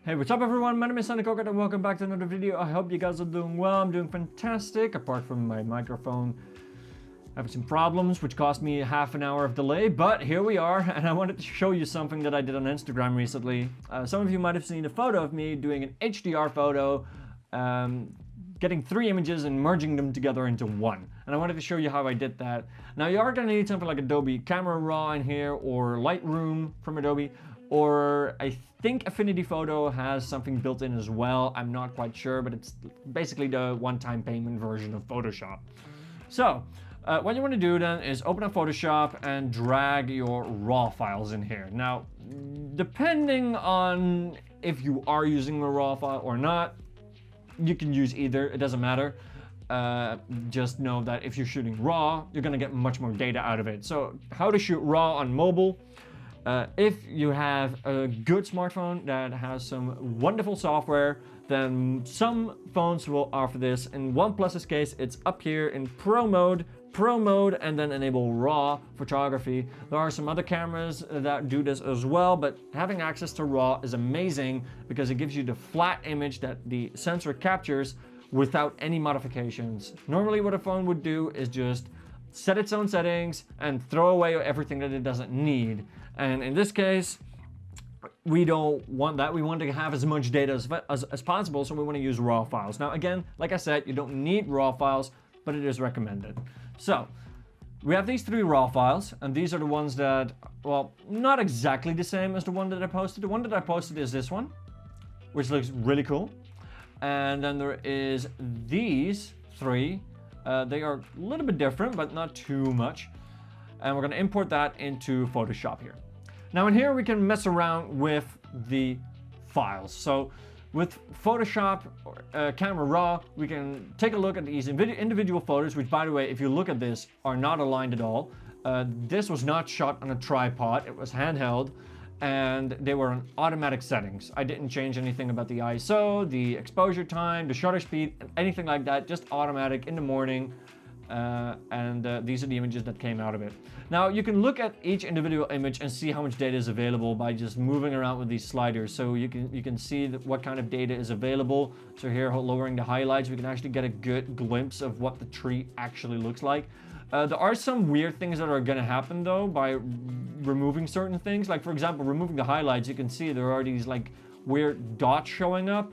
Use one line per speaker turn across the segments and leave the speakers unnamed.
Hey, what's up everyone? My name is Sandy and welcome back to another video. I hope you guys are doing well. I'm doing fantastic, apart from my microphone having some problems, which cost me half an hour of delay, but here we are, and I wanted to show you something that I did on Instagram recently. Some of you might have seen a photo of me doing an HDR photo, getting 3 images and merging them together into one. And I wanted to show you how I did that. Now you are going to need something like Adobe Camera Raw in here, or Lightroom from Adobe, or I think Affinity Photo has something built in as well. I'm not quite sure, but it's basically the one-time payment version of Photoshop. So what you want to do then is open up Photoshop and drag your raw files in here. Now, depending on if you are using a raw file or not, you can use either, it doesn't matter. Just know that if you're shooting raw, you're gonna get much more data out of it. So how to shoot raw on mobile. If you have a good smartphone that has some wonderful software, then some phones will offer this. In OnePlus's case, it's up here in Pro mode, and then enable RAW photography. There are some other cameras that do this as well, but having access to RAW is amazing because it gives you the flat image that the sensor captures without any modifications. Normally what a phone would do is just set its own settings and throw away everything that it doesn't need. And in this case, we don't want that. We want to have as much data as possible, so we want to use raw files. Now again, like I said, you don't need raw files, but it is recommended. So we have these 3 raw files, and these are the ones that, well, not exactly the same as the one that I posted. The one that I posted is this one, which looks really cool. And then there is these 3. They are a little bit different, but not too much. And we're going to import that into Photoshop here. Now in here we can mess around with the files. So with Photoshop Camera Raw, we can take a look at these individual photos, which by the way, if you look at this, are not aligned at all. This was not shot on a tripod, it was handheld, and they were on automatic settings. I didn't change anything about the ISO, the exposure time, the shutter speed, anything like that, just automatic in the morning. These are the images that came out of it. Now you can look at each individual image and see how much data is available by just moving around with these sliders. So you can see what kind of data is available. So here, lowering the highlights, we can actually get a good glimpse of what the tree actually looks like. There are some weird things that are going to happen though by removing certain things. Like for example, removing the highlights, you can see there are these like weird dots showing up.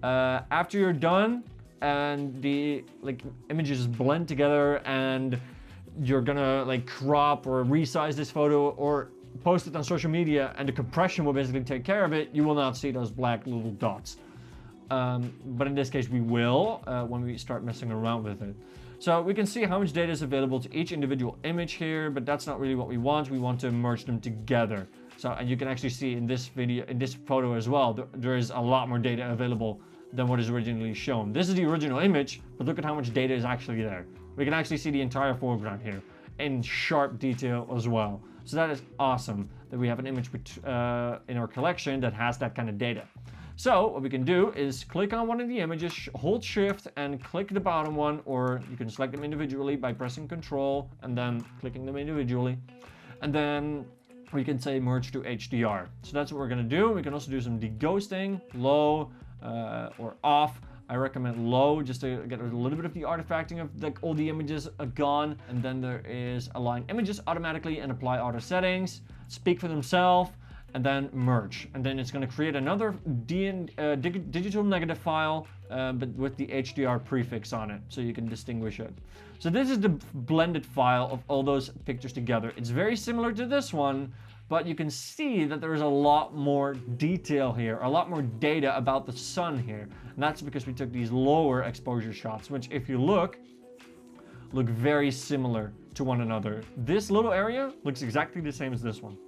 After you're done, and the images blend together, and you're gonna crop or resize this photo or post it on social media, and the compression will basically take care of it, you will not see those black little dots. But in this case we will when we start messing around with it. So we can see how much data is available to each individual image here, but that's not really what we want. We want to merge them together. So, and you can actually see in this video, in this photo as well, there is a lot more data available than what is originally shown. This is the original image, but look at how much data is actually there. We can actually see the entire foreground here in sharp detail as well. So that is awesome that we have an image in our collection that has that kind of data. So what we can do is click on one of the images, hold shift and click the bottom one, or you can select them individually by pressing Control and then clicking them individually. And then we can say merge to HDR. So that's what we're gonna do. We can also do some deghosting, low, or off. I recommend low just to get a little bit of the artifacting of all the images gone. And then there is align images automatically and apply auto settings, speak for themselves, and then merge. And then it's going to create another digital negative file, but with the HDR prefix on it, so you can distinguish it. So this is the blended file of all those pictures together. It's very similar to this one, but you can see that there is a lot more detail here, a lot more data about the sun here. And that's because we took these lower exposure shots, which if you look very similar to one another. This little area looks exactly the same as this one,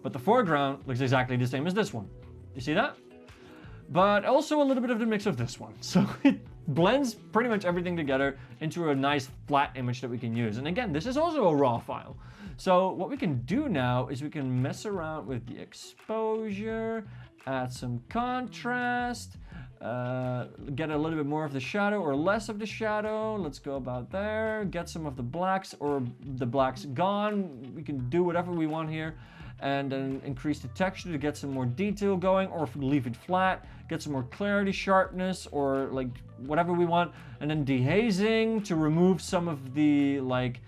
but the foreground looks exactly the same as this one. You see that? But also a little bit of the mix of this one. So it blends pretty much everything together into a nice flat image that we can use. And again, this is also a raw file. So what we can do now is we can mess around with the exposure, add some contrast, get a little bit more of the shadow or less of the shadow. Let's go about there. Get some of the blacks or the blacks gone. We can do whatever we want here. and then increase the texture to get some more detail going, or leave it flat, get some more clarity, sharpness, or like whatever we want. And then dehazing to remove some of the like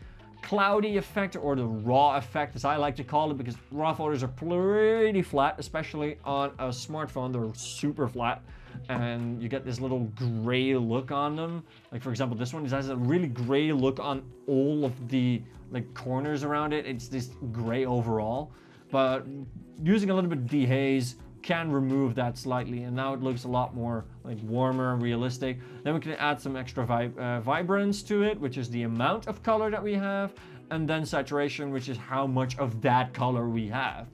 cloudy effect, or the raw effect as I like to call it, because raw photos are pretty flat, especially on a smartphone. They're super flat and you get this little gray look on them. Like for example, this one has a really gray look on all of the like corners around it. It's this gray overall, but using a little bit of dehaze can remove that slightly, and now it looks a lot more like warmer, realistic. Then we can add some extra vibrance to it, which is the amount of color that we have, and then saturation, which is how much of that color we have.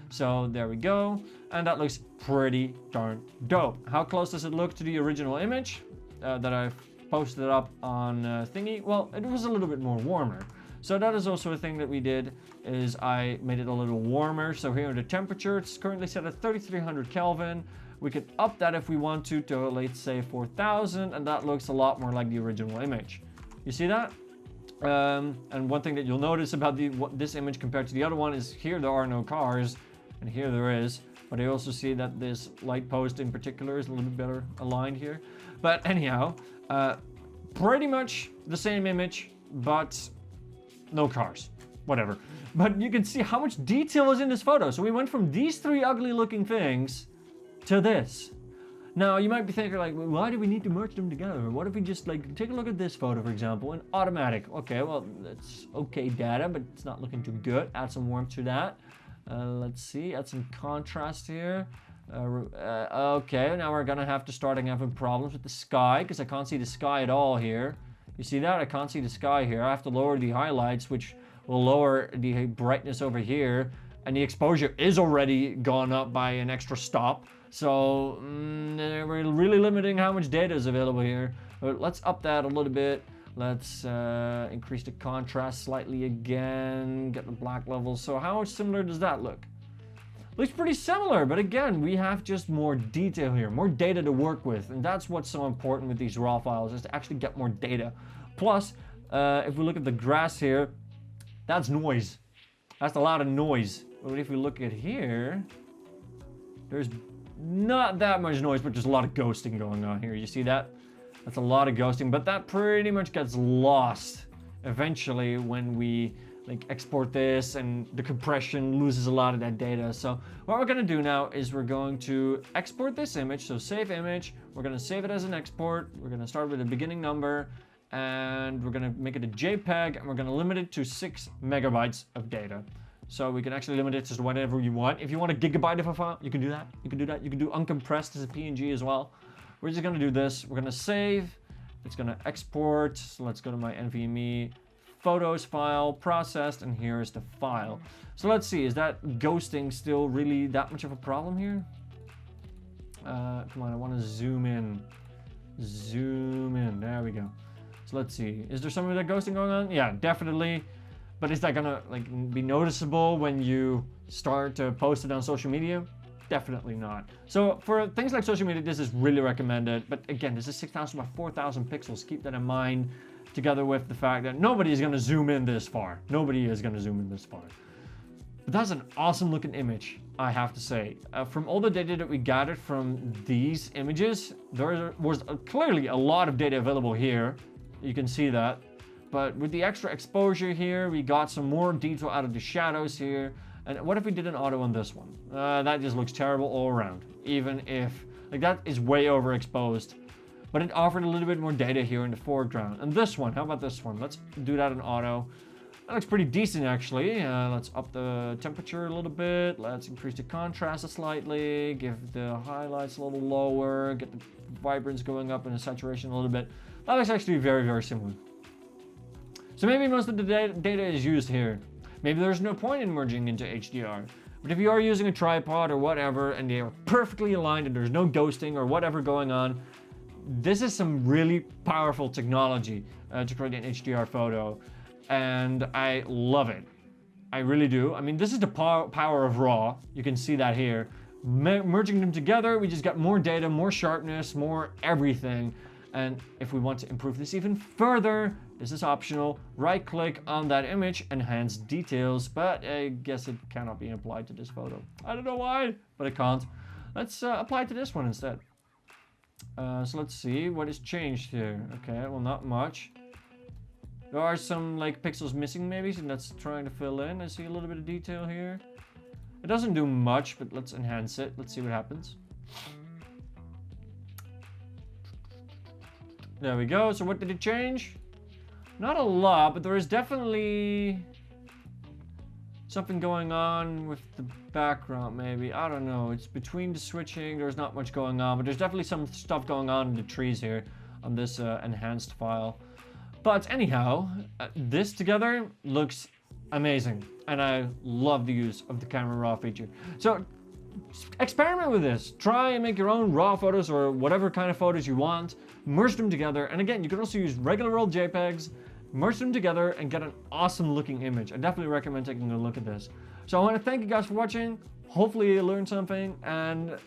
So there we go, and that looks pretty darn dope. How close does it look to the original image that I've posted up on Thingy? Well, it was a little bit more warmer. So that is also a thing that we did, is I made it a little warmer. So here the temperature, it's currently set at 3300 Kelvin. We could up that if we want to let's say 4000, and that looks a lot more like the original image. You see that? And one thing that you'll notice about this image compared to the other one is here there are no cars, and here there is. But I also see that this light post in particular is a little bit better aligned here. But anyhow, pretty much the same image, but no cars, whatever. But you can see how much detail is in this photo. So we went from these three ugly looking things to this. Now you might be thinking like, well, why do we need to merge them together? What if we just like take a look at this photo, for example, and automatic? Okay, well, that's okay data, but it's not looking too good. Add some warmth to that. Let's see, add some contrast here. Okay, now we're gonna have to start having problems with the sky, because I can't see the sky at all here. You see that? I can't see the sky here. I have to lower the highlights, which will lower the brightness over here. And the exposure is already gone up by an extra stop. So we're really limiting how much data is available here. But let's up that a little bit. Let's increase the contrast slightly again. Get the black levels. So how similar does that look? Looks pretty similar, but again, we have just more detail here, more data to work with, and that's what's so important with these raw files, is to actually get more data. Plus, if we look at the grass here, that's noise. That's a lot of noise. But if we look at here, there's not that much noise, but there's a lot of ghosting going on here. You see that? That's a lot of ghosting, but that pretty much gets lost eventually when we like export this, and the compression loses a lot of that data. So what we're going to do now is we're going to export this image. So save image, we're going to save it as an export. We're going to start with a beginning number, and we're going to make it a JPEG, and we're going to limit it to 6 megabytes of data. So we can actually limit it to whatever you want. If you want a gigabyte of a file, you can do that. You can do that. You can do uncompressed as a PNG as well. We're just going to do this. We're going to save. It's going to export. So let's go to my NVMe photos file, processed, and here's the file. So let's see, is that ghosting still really that much of a problem here? Come on, I want to zoom in. Zoom in, there we go. So let's see, is there some of that ghosting going on? Yeah, definitely. But is that gonna like be noticeable when you start to post it on social media? Definitely not. So for things like social media, this is really recommended. But again, this is 6,000 by 4,000 pixels. Keep that in mind, together with the fact that nobody is going to zoom in this far. Nobody is going to zoom in this far. But that's an awesome looking image, I have to say. From all the data that we gathered from these images, there was clearly a lot of data available here. You can see that. But with the extra exposure here, we got some more detail out of the shadows here. And what if we did an auto on this one? That just looks terrible all around. Even if, like, that is way overexposed. But it offered a little bit more data here in the foreground. And this one, how about this one? Let's do that in auto. That looks pretty decent, actually. Let's up the temperature a little bit. Let's increase the contrast slightly. Give the highlights a little lower. Get the vibrance going up and the saturation a little bit. That looks actually very, very similar. So maybe most of the data is used here. Maybe there's no point in merging into HDR. But if you are using a tripod or whatever, and they are perfectly aligned and there's no ghosting or whatever going on, this is some really powerful technology to create an HDR photo, and I love it. I really do. I mean, this is the power of RAW. You can see that here. Merging them together, we just got more data, more sharpness, more everything. And if we want to improve this even further, This is optional. Right click on that image, enhance details, but I guess it cannot be applied to this photo. I don't know why, but it can't. Let's apply it to this one instead. So let's see what is changed here. Okay, well, not much. There are some like pixels missing maybe, so that's trying to fill in. I see a little bit of detail here. It doesn't do much, but let's enhance it. Let's see what happens. There we go. So what did it change? Not a lot, but there is definitely something going on with the background maybe. I don't know. It's between the switching. There's not much going on, but there's definitely some stuff going on in the trees here on this enhanced file. But anyhow, this together looks amazing, and I love the use of the camera raw feature. So experiment with this. Try and make your own raw photos or whatever kind of photos you want. Merge them together, and again, you can also use regular old JPEGs, merge them together, and get an awesome looking image. I definitely recommend taking a look at this. So I want to thank you guys for watching. Hopefully you learned something, and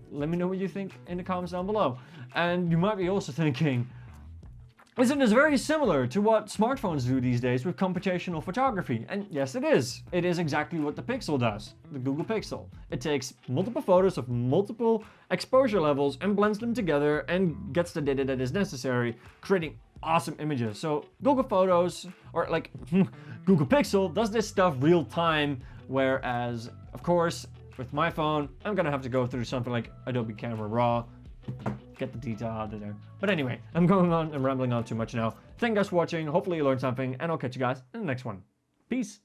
let me know what you think in the comments down below. And you might be also thinking, isn't this very similar to what smartphones do these days with computational photography? And yes, it is. It is exactly what the Pixel does, the Google Pixel. It takes multiple photos of multiple exposure levels and blends them together and gets the data that is necessary, creating awesome images. So Google Photos, or like Google Pixel, does this stuff real time, whereas, of course, with my phone, I'm gonna have to go through something like Adobe Camera Raw, get the detail out of there. But anyway, I'm going on and rambling on too much now. Thank you guys for watching. Hopefully you learned something, and I'll catch you guys in the next one. Peace.